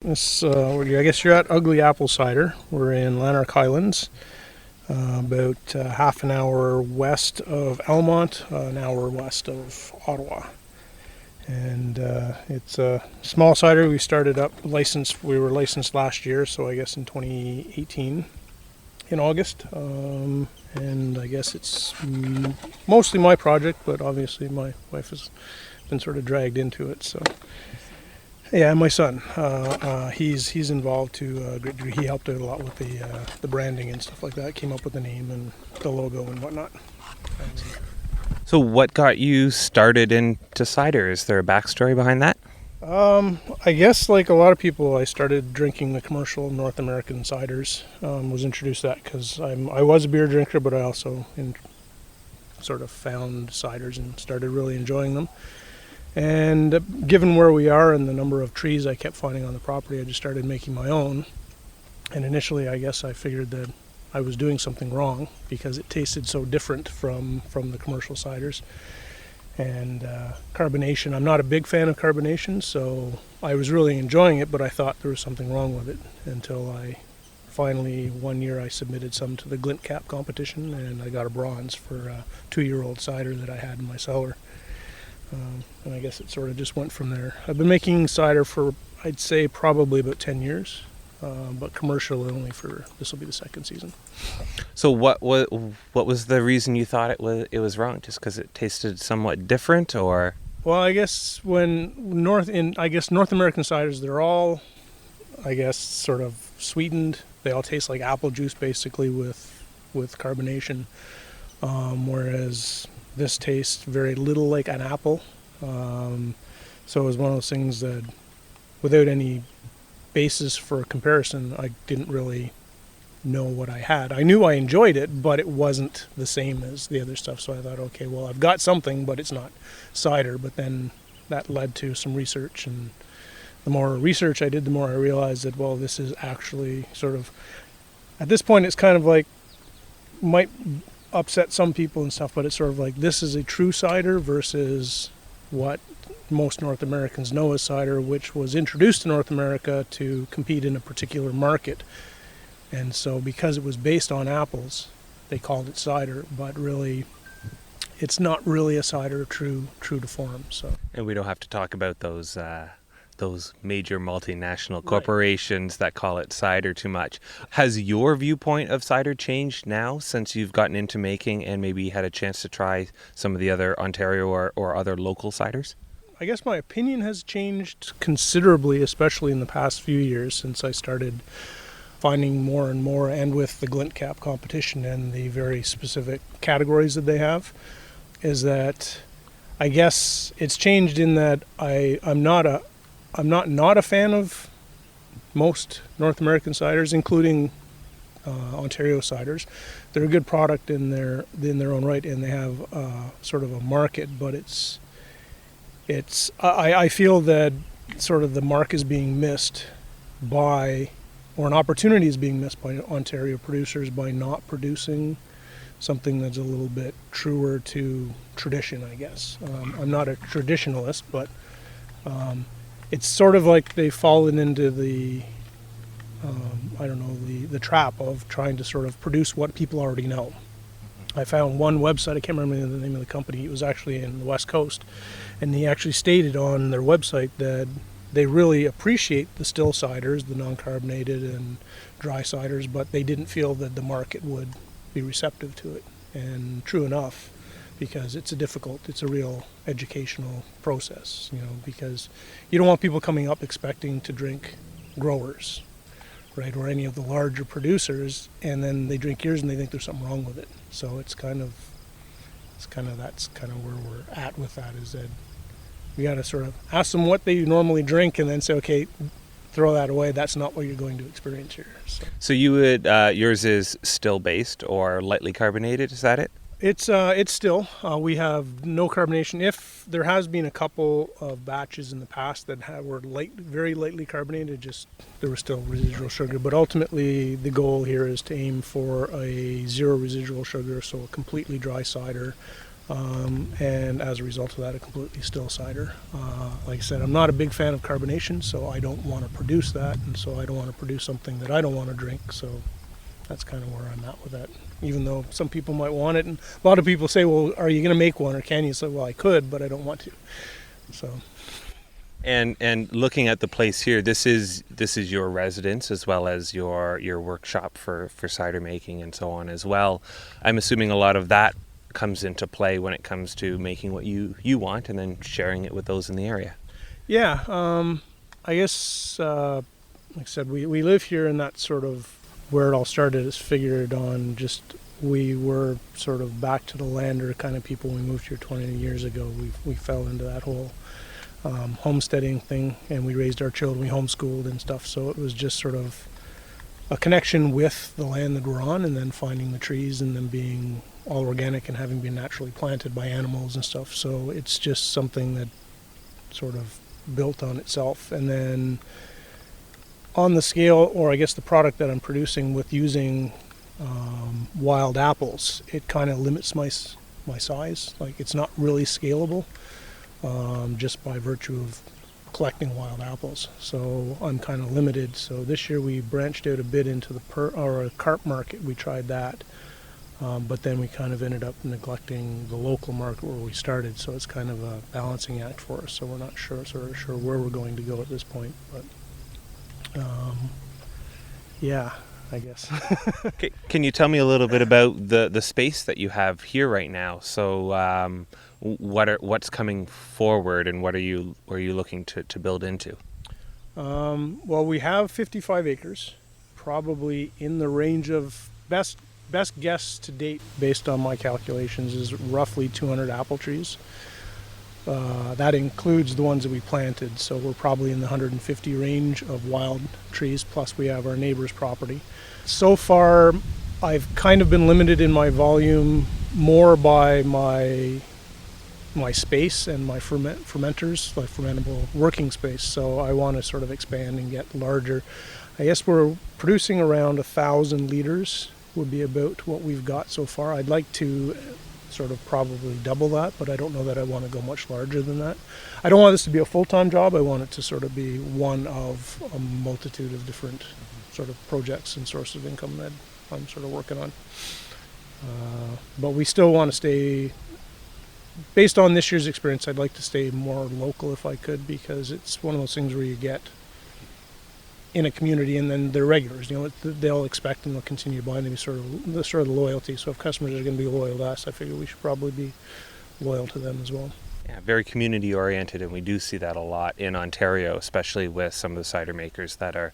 I guess you're at Ugly Apple Cider. We're in Lanark Highlands, about half an hour west of Almont, an hour west of Ottawa. And it's a small cider. We started up licensed. We were licensed last year, so I guess in 2018 in August. And I guess it's mostly my project, but obviously my wife has been sort of dragged into it. So yeah, my son, he's involved to a great degree. He helped out a lot with the branding and stuff like that. Came up with the name and the logo and whatnot. So what got you started into cider? Is there a backstory behind that? I guess like a lot of people, I started drinking the commercial North American ciders. Was introduced to that because I was a beer drinker, but I also sort of found ciders and started really enjoying them. And given where we are and the number of trees I kept finding on the property, I just started making my own. And initially, I guess I figured that I was doing something wrong because it tasted so different from the commercial ciders. And carbonation, I'm not a big fan of carbonation, so I was really enjoying it, but I thought there was something wrong with it until I finally, one year I submitted some to the Glint Cap competition, and I got a bronze for a 2-year-old cider that I had in my cellar. And I guess it sort of just went from there. I've been making cider for, I'd say, probably about 10 years, but commercial only for, this will be the second season. So what was the reason you thought it was wrong? Just because it tasted somewhat different, or? Well, I guess North American ciders, they're all, I guess, sort of sweetened. They all taste like apple juice, basically, with carbonation, whereas this tastes very little like an apple. So it was one of those things that, without any basis for comparison, I didn't really know what I had. I knew I enjoyed it, but it wasn't the same as the other stuff. So I thought, okay, well, I've got something, but it's not cider. But then that led to some research, and the more research I did, the more I realized that, well, this is actually sort of, at this point, it's kind of like, might upset some people and stuff, but it's sort of like, this is a true cider versus what most North Americans know as cider, which was introduced to North America to compete in a particular market. And so because it was based on apples, they called it cider, but really it's not really a cider true to form. So, and we don't have to talk about those major multinational corporations that call it cider too much. Has your viewpoint of cider changed now since you've gotten into making and maybe had a chance to try some of the other Ontario or other local ciders? I guess my opinion has changed considerably, especially in the past few years since I started finding more and more, and with the Glint Cap competition and the very specific categories that they have, is that I guess it's changed in that I'm not a fan of most North American ciders, including Ontario ciders. They're a good product in their own right, and they have sort of a market. But I feel that sort of the mark is being missed by, or an opportunity is being missed by Ontario producers by not producing something that's a little bit truer to tradition, I guess. I'm not a traditionalist, but it's sort of like they've fallen into the trap of trying to sort of produce what people already know. I found one website, I can't remember the name of the company, it was actually in the West Coast, and they actually stated on their website that they really appreciate the still ciders, the non-carbonated and dry ciders, but they didn't feel that the market would be receptive to it. And true enough, because it's a real educational process, because you don't want people coming up expecting to drink growers, right, or any of the larger producers, and then they drink yours and they think there's something wrong with it. So that's kind of where we're at with that, is that we got to sort of ask them what they normally drink and then say, okay, throw that away. That's not what you're going to experience here. So you would, yours is still based or lightly carbonated, is that it? It's still. We have no carbonation. If there has been a couple of batches in the past that were very lightly carbonated, just there was still residual sugar. But ultimately, the goal here is to aim for a zero residual sugar, so a completely dry cider, And as a result of that, a completely still cider. Like I said, I'm not a big fan of carbonation, so I don't want to produce that, and so I don't want to produce something that I don't want to drink. So that's kind of where I'm at with that. Even though some people might want it, and a lot of people say, "Well, are you going to make one, or can you?" So, well, I could, but I don't want to. So. And looking at the place here, this is your residence as well as your workshop for cider making and so on as well. I'm assuming a lot of that comes into play when it comes to making what you want and then sharing it with those in the area. Yeah, I guess like I said, we live here, and that's sort of where it all started. Is figured on just we were sort of back to the lander kind of people when we moved here 20 years ago. We fell into that whole homesteading thing, and we raised our children, we homeschooled and stuff, so it was just sort of a connection with the land that we're on, and then finding the trees and them being all organic and having been naturally planted by animals and stuff. So it's just something that sort of built on itself. And then on the scale, or I guess the product that I'm producing with using wild apples, it kind of limits my size. Like, it's not really scalable. Just by virtue of collecting wild apples. So I'm kind of limited. So this year we branched out a bit into the carp market. We tried that, but then we kind of ended up neglecting the local market where we started. So it's kind of a balancing act for us. So we're not sure where we're going to go at this point. But yeah, I guess. Okay. Can you tell me a little bit about the space that you have here right now? So what's coming forward, and what are you looking to build into? Well, we have 55 acres, probably in the range of best guess to date, based on my calculations, is roughly 200 apple trees. That includes the ones that we planted, so we're probably in the 150 range of wild trees, plus we have our neighbor's property. So far, I've kind of been limited in my volume more by my space and my fermenters, like fermentable working space. So I want to sort of expand and get larger. I guess we're producing around 1,000 liters would be about what we've got so far. I'd like to sort of probably double that, but I don't know that I want to go much larger than that. I don't want this to be a full-time job. I want it to sort of be one of a multitude of different sort of projects and sources of income that I'm sort of working on. But we still want to stay, based on this year's experience, I'd like to stay more local if I could, because it's one of those things where you get in a community and then they're regulars. You know, they'll expect and they'll continue buying. They'll be sort of the loyalty. So if customers are going to be loyal to us, I figure we should probably be loyal to them as well. Yeah, very community oriented, and we do see that a lot in Ontario, especially with some of the cider makers that are,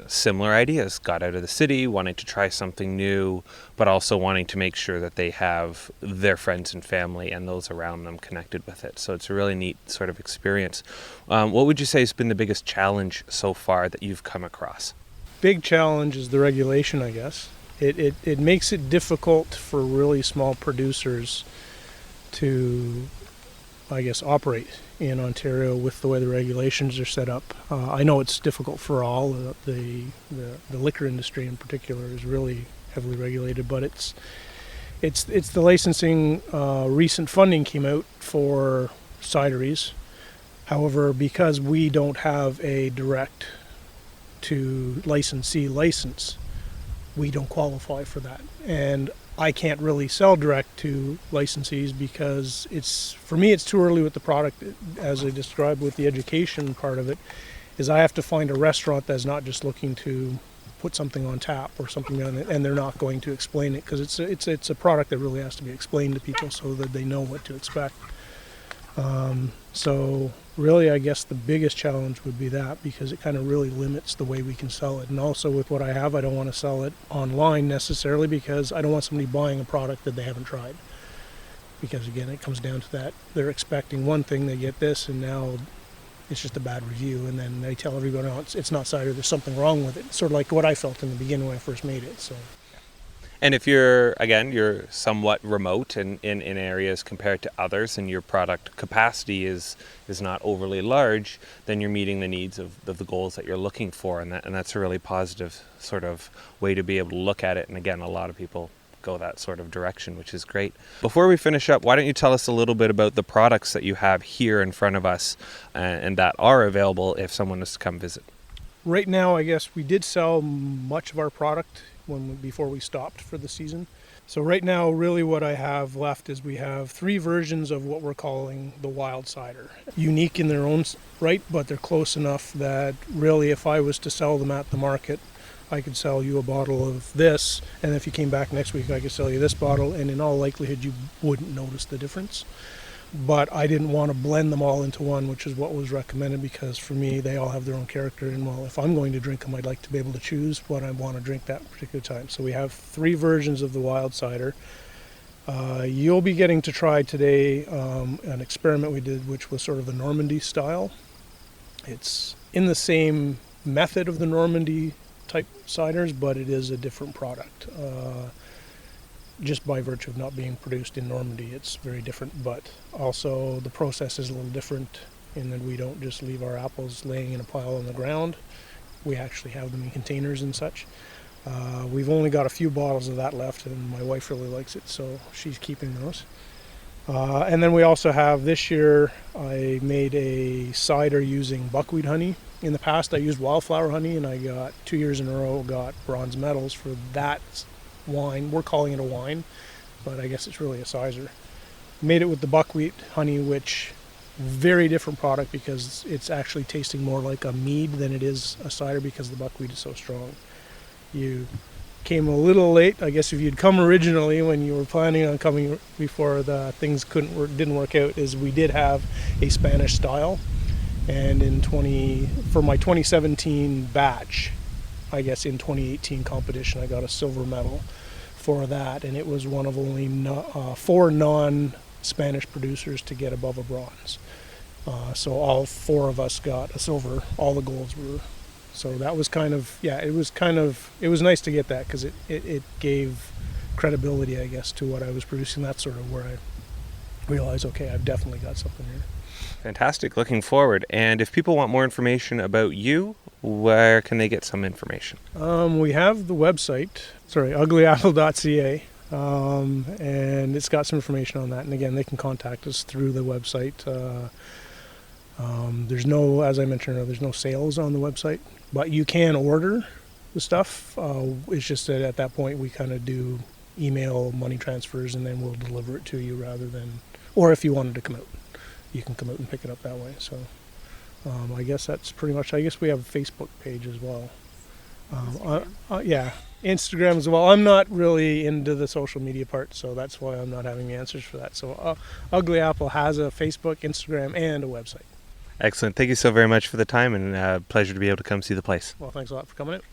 similar ideas, got out of the city, wanting to try something new, but also wanting to make sure that they have their friends and family and those around them connected with it. So it's a really neat sort of experience. What would you say has been the biggest challenge so far that you've come across? Big challenge is the regulation, I guess. It makes it difficult for really small producers to, I guess, operate in Ontario with the way the regulations are set up. I know it's difficult for all. The liquor industry in particular is really heavily regulated, but it's the licensing. Recent funding came out for cideries. However, because we don't have a direct to licensee license, we don't qualify for that. And I can't really sell direct to licensees because for me it's too early with the product. As I described with the education part of it, is I have to find a restaurant that's not just looking to put something on tap or something on it, and they're not going to explain it, because it's a product that really has to be explained to people so that they know what to expect. So really, I guess the biggest challenge would be that, because it kind of really limits the way we can sell it. And also with what I have, I don't want to sell it online necessarily, because I don't want somebody buying a product that they haven't tried. Because again, it comes down to that. They're expecting one thing, they get this, and now it's just a bad review. And then they tell everybody, no, it's not cider, there's something wrong with it. Sort of like what I felt in the beginning when I first made it. So. And if you're somewhat remote in areas compared to others, and your product capacity is not overly large, then you're meeting the needs of the goals that you're looking for, and that's a really positive sort of way to be able to look at it. And again, a lot of people go that sort of direction, which is great. Before we finish up, why don't you tell us a little bit about the products that you have here in front of us and that are available if someone is to come visit? Right now, I guess we did sell much of our product before we stopped for the season. So right now, really what I have left is we have 3 versions of what we're calling the wild cider. Unique in their own right, but they're close enough that really if I was to sell them at the market, I could sell you a bottle of this, and if you came back next week, I could sell you this bottle, and in all likelihood, you wouldn't notice the difference. But I didn't want to blend them all into one, which is what was recommended, because for me, they all have their own character. And well, if I'm going to drink them, I'd like to be able to choose what I want to drink that particular time. So we have 3 versions of the wild cider. You'll be getting to try today an experiment we did, which was sort of a Normandy style. It's in the same method of the Normandy type ciders, but it is a different product. Just by virtue of not being produced in Normandy, it's very different, but also the process is a little different in that we don't just leave our apples laying in a pile on the ground. We actually have them in containers and such. We've only got a few bottles of that left, and my wife really likes it, so she's keeping those. And then we also have, this year, I made a cider using buckwheat honey. In the past, I used wildflower honey, and I got 2 years in a row, got bronze medals for that wine. We're calling it a wine, but I guess it's really a cider. Made it with the buckwheat honey, which very different product because it's actually tasting more like a mead than it is a cider because the buckwheat is so strong. You came a little late. I guess if you'd come originally when you were planning on coming before the things didn't work out, is we did have a Spanish style, and for my 2017 batch, I guess in 2018 competition, I got a silver medal for that, and it was one of only 4 non-Spanish producers to get above a bronze. So all 4 of us got a silver. All the golds were. So that was it was nice to get that because it gave credibility, I guess, to what I was producing. That's sort of where I realized, okay, I've definitely got something here. Fantastic. Looking forward. And if people want more information about you, where can they get some information? We have the website, uglyapple.ca, and it's got some information on that. And again, they can contact us through the website. There's no, as I mentioned, there's no sales on the website, but you can order the stuff. It's just that at that point we kind of do email money transfers, and then we'll deliver it to you rather than, or if you wanted to come out, you can come out and pick it up that way. So I guess that's pretty much. I guess we have a Facebook page as well. Yeah, Instagram as well. I'm not really into the social media part, so that's why I'm not having the answers for that. So Ugly Apple has a Facebook, Instagram, and a website. Excellent. Thank you so very much for the time, and pleasure to be able to come see the place. Well, thanks a lot for coming out.